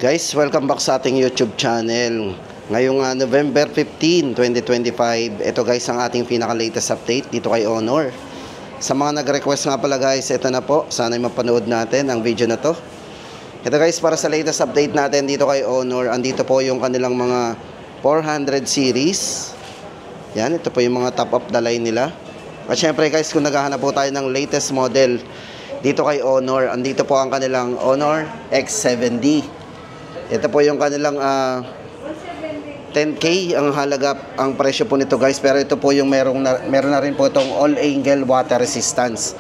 Guys, welcome back sa ating YouTube channel. Ngayong November 15, 2025, ito guys ang ating pinaka-latest update dito kay Honor. Sa mga nag-request nga pala guys, ito na po. Sana'y mapanood natin ang video na to. Ito guys, para sa latest update natin dito kay Honor, andito po yung kanilang mga 400 series. Yan, ito po yung mga top of the line nila. At syempre guys, kung naghahanap po tayo ng latest model dito kay Honor, andito po ang kanilang Honor X7D. Ito po yung kanilang 10K ang halaga, ang presyo po nito guys. Pero ito po yung meron na rin po itong all-angle water resistance.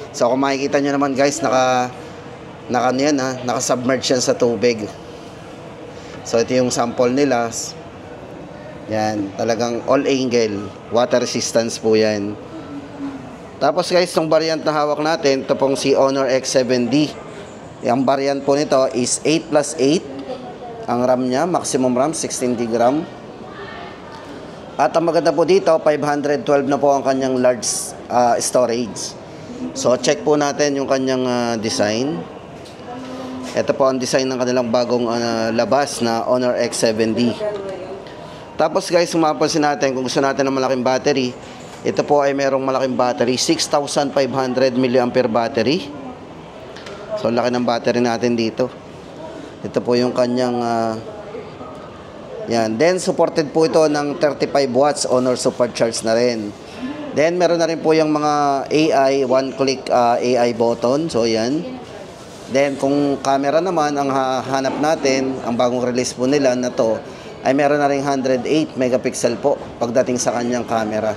So kung makikita nyo naman guys, naka-submerge yan sa tubig. So ito yung sample nila. Yan, talagang all-angle water resistance po yan. Tapos guys, itong variant na hawak natin, ito pong si Honor X7D. Ang variant po nito is 8+8. Ang RAM niya, maximum RAM, 16 GB. At ang maganda po dito, 512 na po ang kanyang large storage. So, check po natin yung kanyang design. Ito po ang design ng kanilang bagong labas na Honor X7D. Tapos guys, kung mapapansin natin, kung gusto natin ng malaking battery, ito po ay merong malaking battery, 6,500 mAh battery. So, laki ng battery natin dito. Ito po yung kanyang yan. Then supported po ito ng 35 watts Honor Supercharge na rin. Then meron na rin po yung mga AI, one click AI button. So yan. Then kung camera naman ang hanap natin, ang bagong release po nila na to ay meron na ring 108 megapixel po pagdating sa kanyang camera.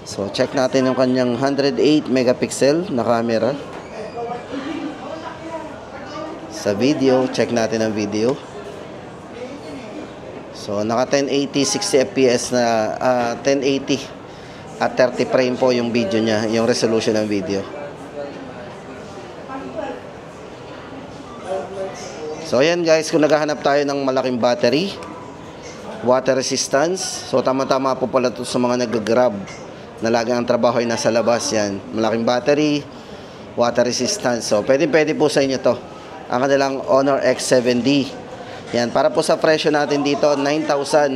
So check natin yung kanyang 108 megapixel na camera. Sa video, check natin ang video. So, naka 1080, 60 fps na 1080 at 30 frame po yung video niya, yung resolution ng video. So, ayan guys, kung naghahanap tayo ng malaking battery, water resistance, so tama-tama po pala ito sa mga nag-grab na lagi ang trabaho ay nasa labas. Yan, malaking battery, water resistance. So, pwede po sa inyo to ang kanilang Honor X7D. Yan, para po sa presyo natin dito, 9,999.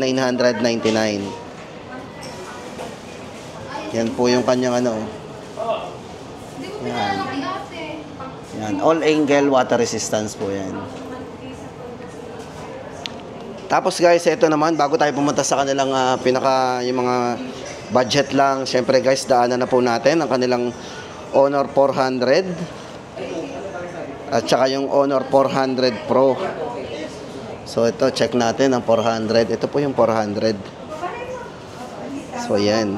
Yan po yung kanyang ano. Yan. Yan, all-angle water resistance po yan. Tapos guys, ito naman, bago tayo pumunta sa kanilang yung mga budget lang, syempre guys, daanan na po natin ang kanilang Honor 400. At saka yung Honor 400 Pro. So ito, check natin ang 400. Ito po yung 400. So yan.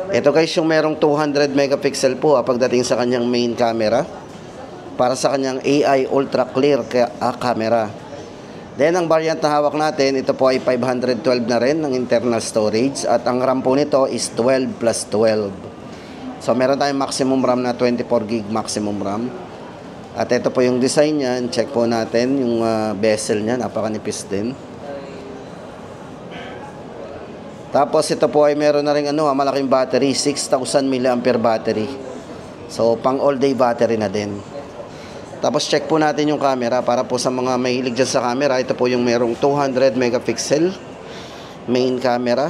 Ito guys yung merong 200 megapixel po pagdating sa kanyang main camera. Para sa kanyang AI ultra clear camera. Then ang variant na hawak natin, ito po ay 512 na rin ng internal storage. At ang RAM po nito is 12+12. So, meron tayong maximum RAM na 24 gig maximum RAM. At ito po yung design niyan. Check po natin yung bezel niya. Napakanipis din. Tapos, ito po ay meron na rin malaking battery. 6,000 mAh battery. So, pang all day battery na din. Tapos, check po natin yung camera. Para po sa mga mahilig dyan sa camera, ito po yung merong 200 megapixel main camera.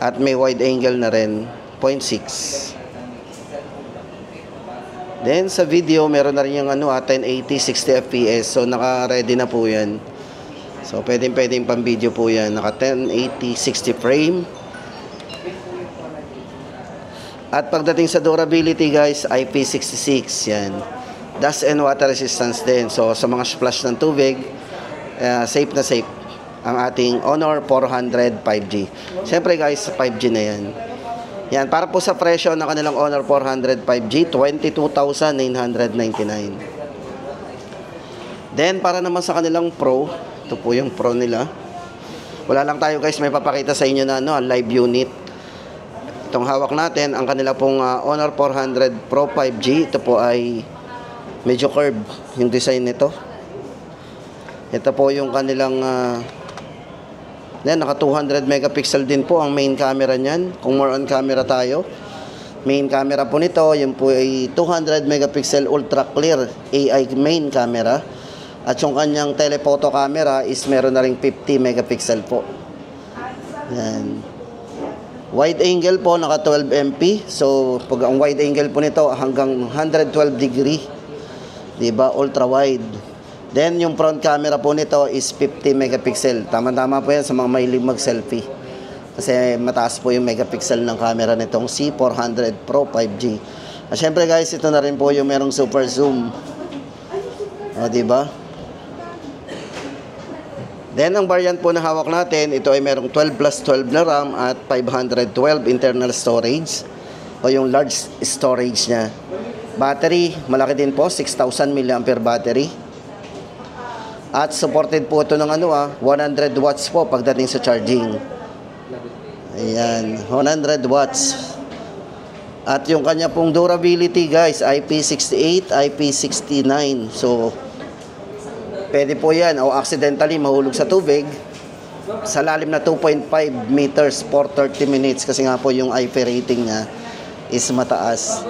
At may wide angle na rin. 0.6. Then sa video meron na rin yung 1080 60 fps. So naka-ready na po 'yan. So pwedeng pang video po 'yan. Naka 1080 60 frame. At pagdating sa durability guys, IP66 'yan. Dust and water resistance din. So sa mga splash ng tubig, safe na safe ang ating Honor 400 5G. Siyempre guys, 5G na 'yan. Yan, para po sa presyo ng kanilang Honor 400 5G, 22,999. Then, para naman sa kanilang Pro, ito po yung Pro nila. Wala lang tayo guys, may papakita sa inyo na live unit. Itong hawak natin, ang kanila pong Honor 400 Pro 5G, ito po ay medyo curve yung design nito. Ito po yung kanilang naka 200 megapixel din po ang main camera niyan. Kung more on camera tayo, Main camera po nito, yun po ay 200 megapixel ultra clear AI main camera. At yung kanyang telephoto camera is meron na ring 50 megapixel po. Yan. Wide angle po, naka 12 MP. So, pag ang wide angle po nito hanggang 112 degree. Diba? Ultra wide. Then, yung front camera po nito is 50 megapixel. Tama-tama po yan sa mga mahilig mag-selfie. Kasi mataas po yung megapixel ng camera nitong C400 Pro 5G. At syempre guys, ito na rin po yung merong super zoom. O, diba? Then, ang variant po na hawak natin, ito ay merong 12 plus 12 na RAM at 512 internal storage o yung large storage niya. Battery, malaki din po, 6,000 mAh battery. At supported po ito ng 100 watts po pagdating sa charging. Ayan, 100 watts. At yung kanya pong durability guys, IP68, IP69. So, pwede po yan o accidentally mahulog sa tubig sa lalim na 2.5 meters for 30 minutes kasi nga po yung IP rating niya is mataas.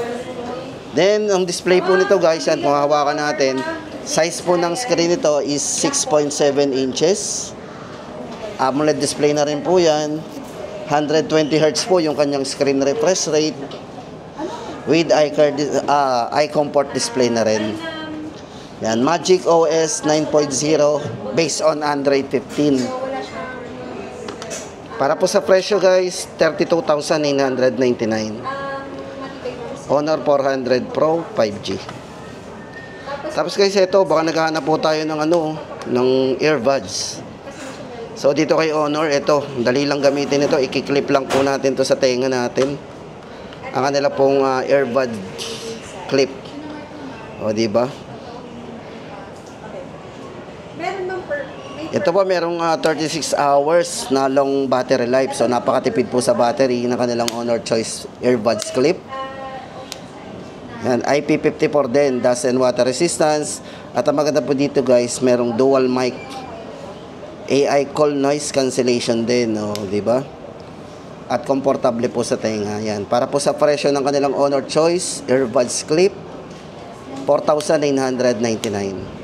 Then, ang display po nito guys, yan kung hawakan natin, size po ng screen nito is 6.7 inches. AMOLED display na rin po yan. 120 Hz po yung kanyang screen refresh rate with eye comfort display na rin. Yan, Magic OS 9.0 based on Android 15. Para po sa presyo guys, 32,999. Honor 400 Pro 5G. Tapos guys, ito baka naghahanap po tayo ng ng earbuds. So dito kay Honor, ito, dali lang gamitin ito, i-clip lang po natin to sa tenga natin. Ang kanila pong earbud clip. O di ba? Ito po merong 36 hours na long battery life. So napakatipid po sa battery ng kanilang Honor Choice earbuds clip. Yan, IP54 din, dust and water resistance. At ang maganda po dito guys, merong dual mic AI call noise cancellation din, di ba? At komportable po sa tenga. Yan, para po sa presyo ng kanilang Honor Choice earbuds clip, 4,999.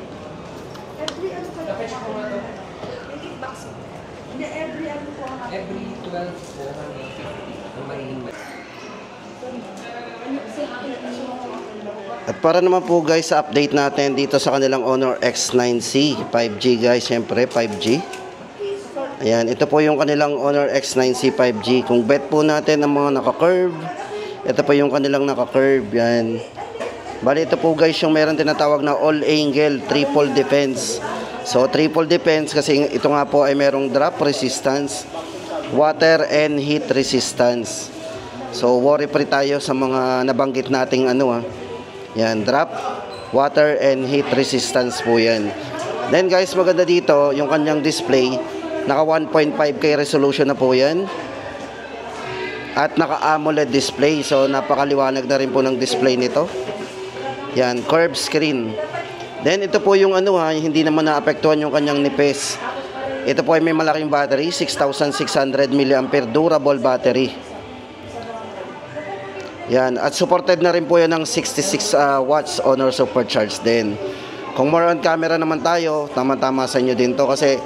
Every 12 po At para naman po guys sa update natin dito sa kanilang Honor X9C 5G guys, syempre 5G. Ayan, ito po yung kanilang Honor X9C 5G. Kung bet po natin ang mga naka-curve, ito po yung kanilang naka-curve. Yan. Bali ito po guys yung meron tinatawag na all angle triple defense. So triple defense kasi ito nga po ay merong drop resistance, water and heat resistance. So worry free tayo sa mga nabanggit nating yan, drop, water and heat resistance po yan. Then guys, maganda dito yung kanyang display, naka 1.5K resolution na po yan. At naka AMOLED display, so napakaliwanag na rin po ng display nito. Yan, curved screen. Then ito po yung hindi naman naapektuhan yung kanyang nipis. Ito po ay may malaking battery, 6,600 mAh durable battery. Yan, at supported na rin po yan ng 66 watts Honor Supercharge din. Kung more on camera naman tayo, tama-tama sa inyo din to kasi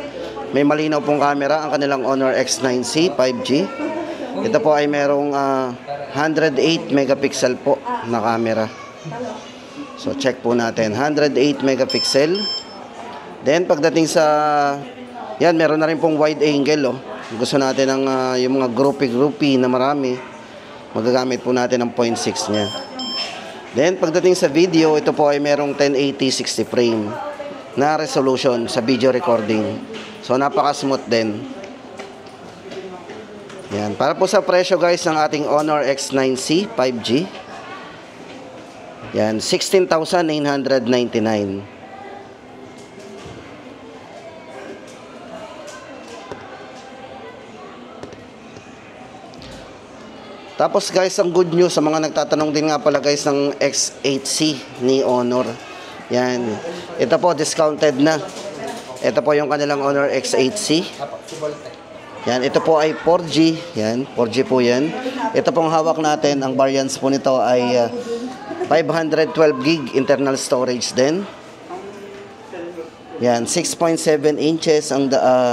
may malinaw pong camera ang kanilang Honor X9C 5G. Ito po ay merong 108 megapixel po na camera. So check po natin, 108 megapixel. Then pagdating sa yan, meron na rin pong wide angle Gusto natin ng yung mga groupy na marami. Magagamit po natin ang 0.6 niya. Then pagdating sa video, ito po ay merong 1080 60 frame na resolution sa video recording. So napaka-smooth din. Yan, para po sa presyo guys ng ating Honor X9C 5G. Yan, 16,999. Tapos guys, ang good news sa mga nagtatanong din nga pala guys ng X8C ni Honor. Yan. Ito po discounted na. Ito po yung kanilang Honor X8C. Yan, ito po ay 4G. Yan, 4G po yan. Ito pong hawak natin, ang variants po nito ay 512 gig internal storage din. Yan, 6.7 inches ang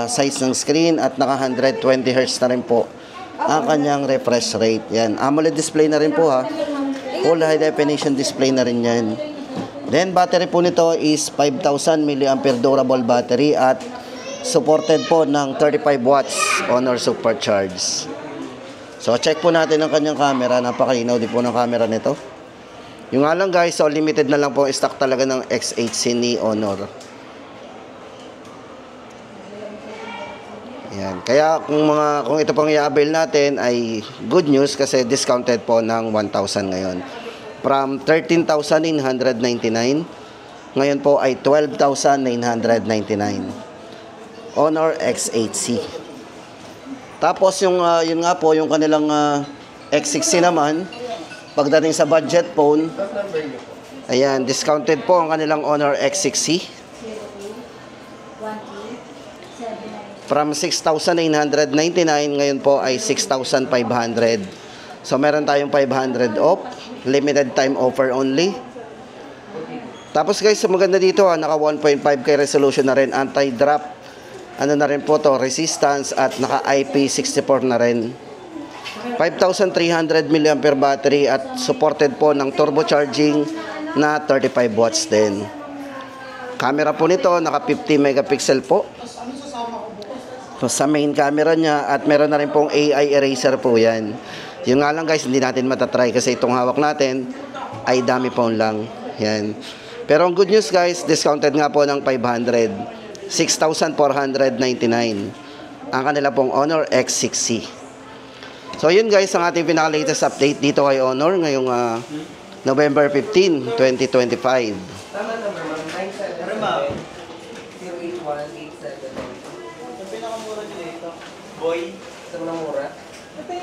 size ng screen at naka 120 Hz na rin po ang kanyang refresh rate. Yan, AMOLED display na rin po ha. Full high definition display na rin yan. Then, battery po nito is 5,000 mAh durable battery at supported po ng 35 watts Honor Supercharge. So, check po natin ang kanyang camera. Napakalinaw din po ng camera nito. Yung nga lang guys, so limited na lang po stock talaga ng X8C ni Honor. Yan. Kaya kung ito pong i-avail natin ay good news kasi discounted po ng 1,000 ngayon. From 13,999, ngayon po ay 12,999. Honor X8C. Tapos yun nga po, yung kanilang X6C naman, pagdating sa budget phone, ayan, discounted po ang kanilang Honor X6C. From 6,999, ngayon po ay 6,500. So, meron tayong 500 off. Limited time offer only. Tapos guys, maganda dito, naka 1.5K resolution na rin, anti-drop. Ano na rin po to, resistance at naka IP64 na rin. 5,300 mAh battery at supported po ng turbocharging na 35 watts din. Camera po nito, naka 50 megapixel po. So, sa main camera niya at meron na rin pong AI eraser po yan. Yung nga lang guys, hindi natin matatry kasi itong hawak natin ay dummy phone lang. Yan. Pero ang good news guys, discounted nga po ng 500. 6,499 ang kanila pong Honor X6C. So yun guys, ang ating pinaka-latest update dito kay Honor ngayong November 15, 2025. Tama number, ma'am. 977-081-879. Yung pinakamura nila ito. Boy. Isang na mura. Ito.